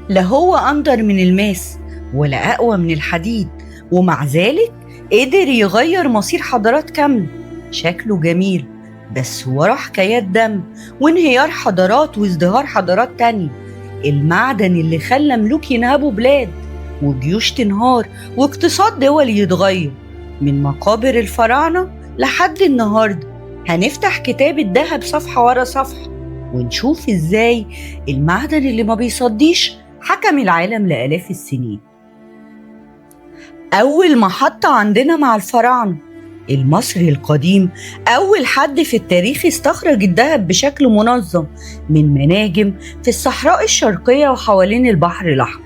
لا هو أندر من الماس ولا أقوى من الحديد، ومع ذلك قدر يغير مصير حضارات كاملة. شكله جميل بس وراه حكايات دم وانهيار حضارات وازدهار حضارات تانية. المعدن اللي خلى ملوك ينهبوا بلاد وجيوش تنهار واقتصاد دول يتغير. من مقابر الفراعنة لحد النهاردة هنفتح كتاب الذهب صفحة ورا صفحة ونشوف ازاي المعدن اللي ما بيصديش حكم العالم لآلاف السنين. أول محطة عندنا مع الفراعنة المصري القديم. أول حد في التاريخ استخرج الذهب بشكل منظم من مناجم في الصحراء الشرقية وحوالين البحر الأحمر.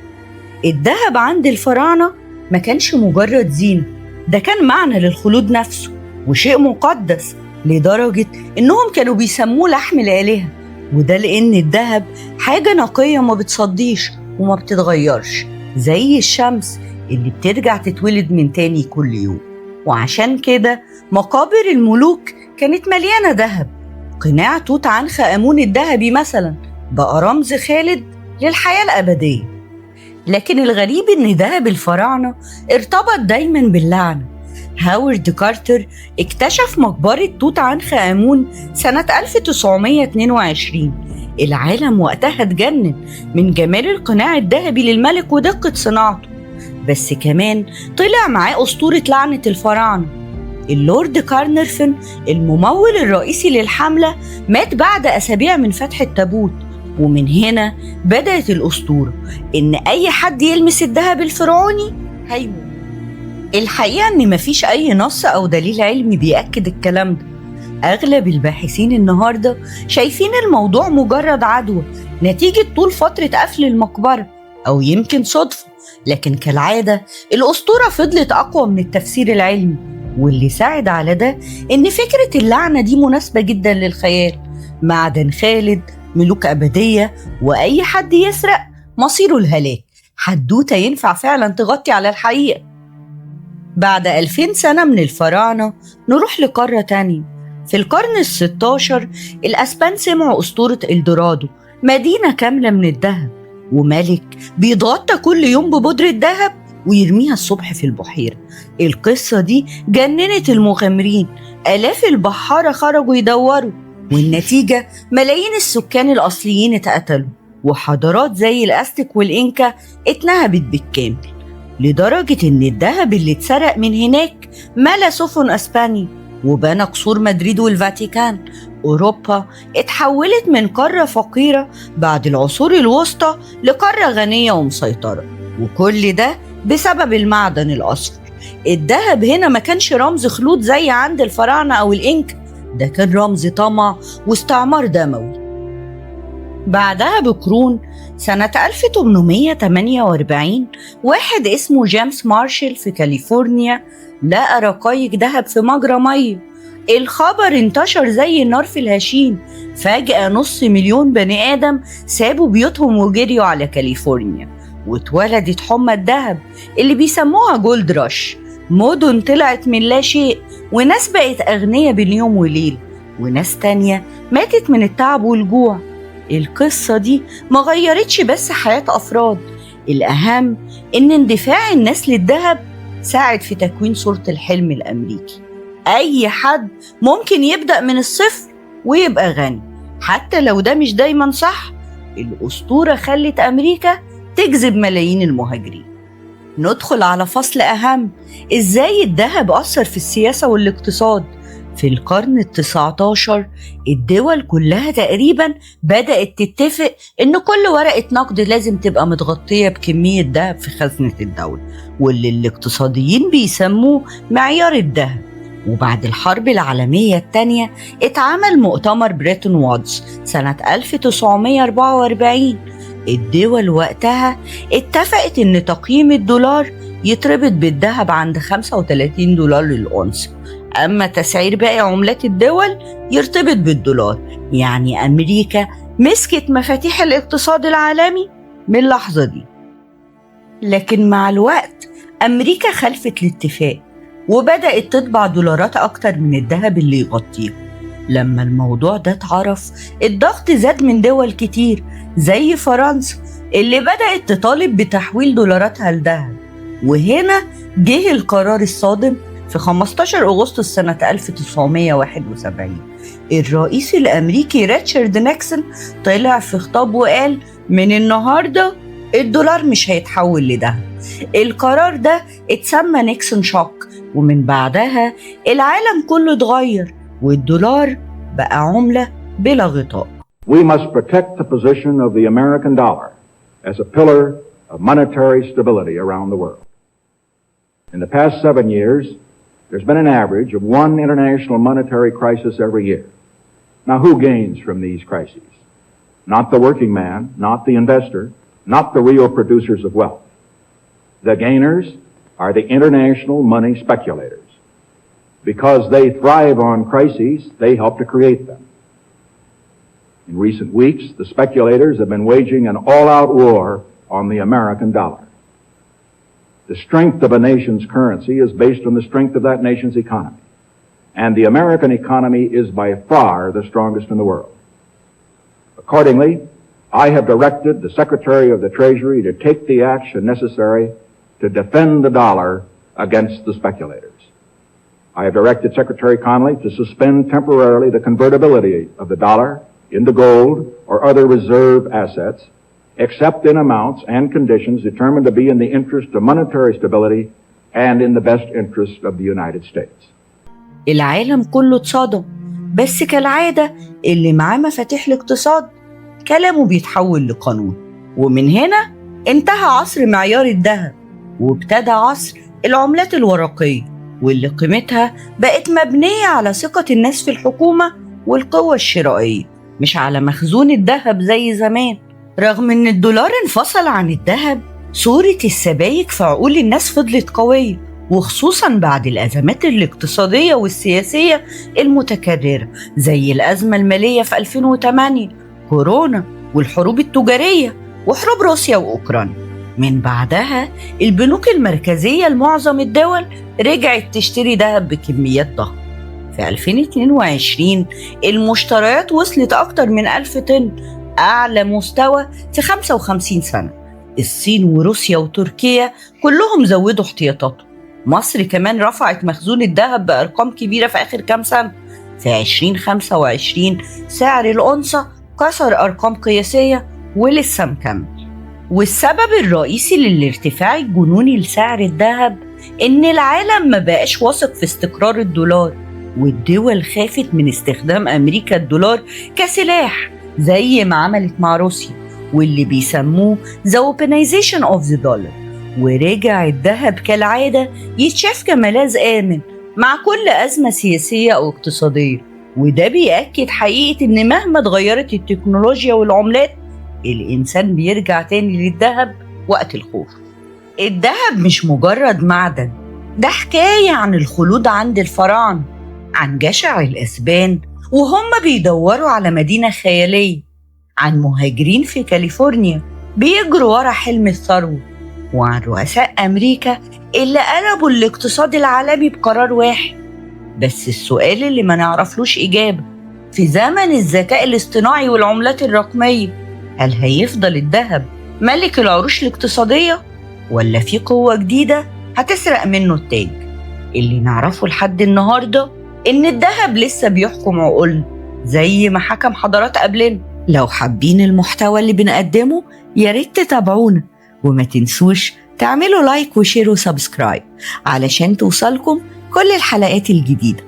الذهب عند الفراعنة ما كانش مجرد زينة، ده كان معنى للخلود نفسه وشيء مقدس، لدرجة إنهم كانوا بيسموه لحم الآلهة. وده لأن الذهب حاجة نقية ما بتصديش وما بتتغيرش زي الشمس اللي بترجع تتولد من تاني كل يوم. وعشان كده مقابر الملوك كانت مليانة ذهب. قناع توت عنخ آمون الذهبي مثلا بقى رمز خالد للحياة الأبدية. لكن الغريب إن ذهب الفراعنة ارتبط دايما باللعنة. هاورد كارتر اكتشف مقبرة توت عنخ آمون سنة 1922. العالم وقتها اتجنن من جمال القناع الذهبي للملك ودقة صناعته، بس كمان طلع معاه أسطورة لعنة الفراعنة. اللورد كارنرفن الممول الرئيسي للحملة مات بعد أسابيع من فتح التابوت، ومن هنا بدأت الأسطورة إن أي حد يلمس الذهب الفرعوني هيموت. الحقيقة إن مفيش أي نص أو دليل علمي بيأكد الكلام ده. أغلب الباحثين النهاردة شايفين الموضوع مجرد عدوى نتيجة طول فترة قفل المقبرة أو يمكن صدفة، لكن كالعادة الأسطورة فضلت أقوى من التفسير العلمي. واللي ساعد على ده إن فكرة اللعنة دي مناسبة جدا للخيال. معدن خالد، ملوك أبدية، وأي حد يسرق مصيره الهلاك. حدوتة ينفع فعلا تغطي على الحقيقة. بعد 2000 سنة من الفراعنة نروح لقارة تانية. في القرن ال16 الأسبان سمعوا أسطورة إلدورادو، مدينة كاملة من الذهب، وملك بيتغطى كل يوم ببودرة ذهب ويرميها الصبح في البحيرة. القصة دي جننت المغامرين. آلاف البحارة خرجوا يدوروا، والنتيجة ملايين السكان الأصليين اتقتلوا، وحضارات زي الأزتك والإنكا اتنهبت بالكامل، لدرجة إن الذهب اللي اتسرق من هناك ملا سفن أسبانيا وبنى قصور مدريد والفاتيكان. أوروبا اتحولت من قارة فقيرة بعد العصور الوسطى لقارة غنية ومسيطرة، وكل ده بسبب المعدن الأصفر. الذهب هنا ما كانش رمز خلود زي عند الفراعنة أو الإنكا، ده كان رمز طمع واستعمار دموي. بعدها بقرون سنة 1848 واحد اسمه جيمس مارشال في كاليفورنيا لقى رقايق ذهب في مجرى مية. الخبر انتشر زي النار في الهشيم. فجأة 500,000 بني آدم سابوا بيوتهم وجريوا على كاليفورنيا، واتولدت حمى الذهب اللي بيسموها جولد رش. مدن طلعت من لا شيء، وناس بقت أغنية باليوم وليل، وناس تانية ماتت من التعب والجوع. القصة دي ما غيرتش بس حياة أفراد، الأهم إن اندفاع الناس للذهب ساعد في تكوين صورة الحلم الأمريكي. أي حد ممكن يبدأ من الصفر ويبقى غني، حتى لو ده مش دايما صح. الأسطورة خلت أمريكا تجذب ملايين المهاجرين. ندخل على فصل أهم، إزاي الذهب أثر في السياسة والاقتصاد. في القرن ال19 الدول كلها تقريبا بدأت تتفق إن كل ورقة نقد لازم تبقى متغطية بكمية ذهب في خزنة الدولة، واللي الاقتصاديين بيسموه معيار الذهب. وبعد الحرب العالمية الثانية اتعمل مؤتمر بريتون وودز سنة 1944. الدول وقتها اتفقت إن تقييم الدولار يتربط بالذهب عند $35 للأونصة، أما تسعير باقي عملات الدول يرتبط بالدولار. يعني أمريكا مسكت مفاتيح الاقتصاد العالمي من اللحظة دي. لكن مع الوقت أمريكا خلفت الاتفاق وبدأت تطبع دولارات أكتر من الذهب اللي يغطيه. لما الموضوع ده اتعرف الضغط زاد من دول كتير زي فرنسا، اللي بدأت تطالب بتحويل دولاراتها لذهب. وهنا جه القرار الصادم في 15 أغسطس سنة 1971. الرئيس الأمريكي ريتشارد نيكسون طلع في خطاب وقال من النهاردة الدولار مش هيتحول لذهب. القرار ده اتسمى نيكسون شوك، ومن بعدها العالم كله اتغير والدولار بقى عملة بلا غطاء. We must protect the position of the American dollar as a pillar of monetary stability around the world. In the past 7 years, there's been an average of one international monetary crisis every year. Now, who gains from these crises? Not the working man, not the investor, not the real producers of wealth. The gainers are the international money speculators. Because they thrive on crises, they help to create them. In recent weeks, the speculators have been waging an all-out war on the American dollar. The strength of a nation's currency is based on the strength of that nation's economy. And the American economy is by far the strongest in the world. Accordingly, I have directed the Secretary of the Treasury to take the action necessary to defend the dollar against the speculators. I have directed Secretary Connally to suspend temporarily the convertibility of the dollar into gold or other reserve assets, except in amounts and conditions determined to be in the interest of monetary stability and in the best interest of the United States. العالم كله اتصدم، بس كالعادة اللي معاه مفاتيح الاقتصاد كلامه بيتحول لقانون. ومن هنا انتهى عصر معيار الذهب، وابتدى عصر العملات الورقية، واللي قيمتها بقت مبنية على ثقة الناس في الحكومة والقوة الشرائية، مش على مخزون الذهب زي زمان. رغم ان الدولار انفصل عن الذهب، صورة السبايك في عقول الناس فضلت قوية، وخصوصا بعد الأزمات الاقتصادية والسياسية المتكررة زي الأزمة المالية في 2008، كورونا، والحروب التجارية وحروب روسيا وأوكرانيا. من بعدها البنوك المركزية لمعظم الدول رجعت تشتري ذهب بكميات ضخمة. في 2022 المشتريات وصلت أكتر من 1000 طن، أعلى مستوى في 55 سنة. الصين وروسيا وتركيا كلهم زودوا احتياطاتهم. مصر كمان رفعت مخزون الذهب بأرقام كبيرة في آخر كام سنة. في 2025 سعر الأونصة كسر أرقام قياسية ولسه مكمل. والسبب الرئيسي للارتفاع الجنوني لسعر الذهب إن العالم ما بقاش واثق في استقرار الدولار، والدول خافت من استخدام أمريكا الدولار كسلاح زي ما عملت مع روسيا، واللي بيسموه The Weaponization of the Dollar. ورجع الذهب كالعادة يتشاف كملاذ آمن مع كل أزمة سياسية أو اقتصادية. وده بيأكد حقيقة إن مهما اتغيرت التكنولوجيا والعملات، الإنسان بيرجع تاني للذهب وقت الخوف. الذهب مش مجرد معدن، ده حكاية عن الخلود عند الفراعنة، عن جشع الأسبان وهم بيدوروا على مدينة خيالية، عن مهاجرين في كاليفورنيا بيجروا ورا حلم الثروة، وعن رؤساء أمريكا اللي قلبوا الاقتصاد العالمي بقرار واحد. بس السؤال اللي ما نعرفلوش إجابة، في زمن الذكاء الاصطناعي والعملات الرقمية، هل هيفضل الذهب ملك العروش الاقتصادية، ولا في قوة جديدة هتسرق منه التاج؟ اللي نعرفه لحد النهاردة إن الذهب لسه بيحكم عقولنا زي ما حكم حضارات قبلنا. لو حابين المحتوى اللي بنقدمه ياريت تتابعونا، وما تنسوش تعملوا لايك وشير وسبسكرايب علشان توصلكم كل الحلقات الجديدة.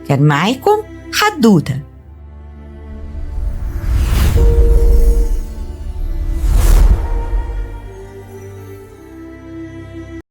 كان معاكم حدوتة.